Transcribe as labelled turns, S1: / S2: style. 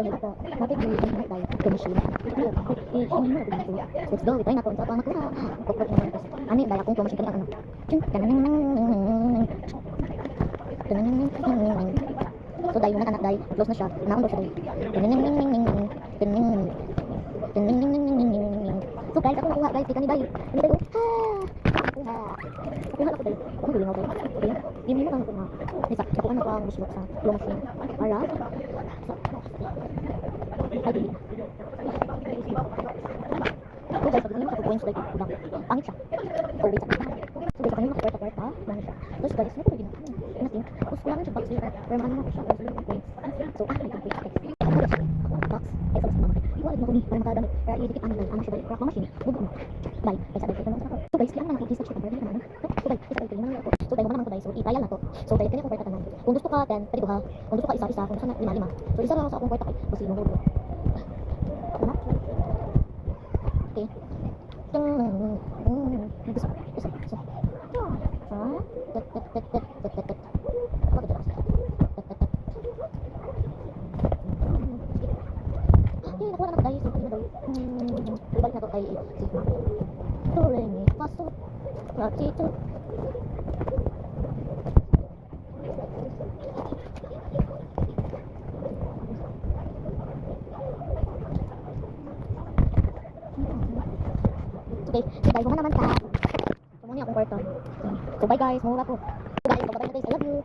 S1: Kaya ako, mapit yung internet tayo, kumishina. Let's go, try na po, sa ako makuha. Pukpok yung mga ano yung daya kong kumishina kanina ano. So dahil muna anak dahil, close na siya, naon daw siya dahil. So guys, ako nakuha guys, kita ni dahil. Hindi dahil, nakuha. Nakuha ako dahil. Ako galing ako dahil. Okay, hindi mo lang nakuha. Isa, nakuha na ko ang buslok sa flow machine. Para, ay, dili. So guys, pag ganyan points like kulang. Pangit siya. So wait, so guys, kanina makakwerta-kwerta, pangit siya. Tapos guys, nakuha din ako. Natin, tapos kulangan siya box here. Pero maano na ko siya, guys, yung points. So, may points. Box, ay sa mga iwalad mo ko ni, para makadamit. Kaya idikit ang ano siya, crack machine. Bugo mo. Bye, ay sa dahil. So guys, kaya naman ako research yung pag-review naman. So guys, isa kayo naman ako. So dahil mo naman ko guys, so i-trial na to. So dahil kanya ko kwerta tanan. Kung gusto ka 10, pwede ha. Kung gusto ka isa-isa, kung gusto na lima-lima. So isa lang ako sa akong kwerta kay, kasi mo gusto. Okay. Nakuha na tayo, so balik na to kay Sigma. Toreng, pasok, ratito. Okay, so guys, mo naman ta. So muna akong kwarto. So bye guys, mura ko. So guys, babay na guys, I love you.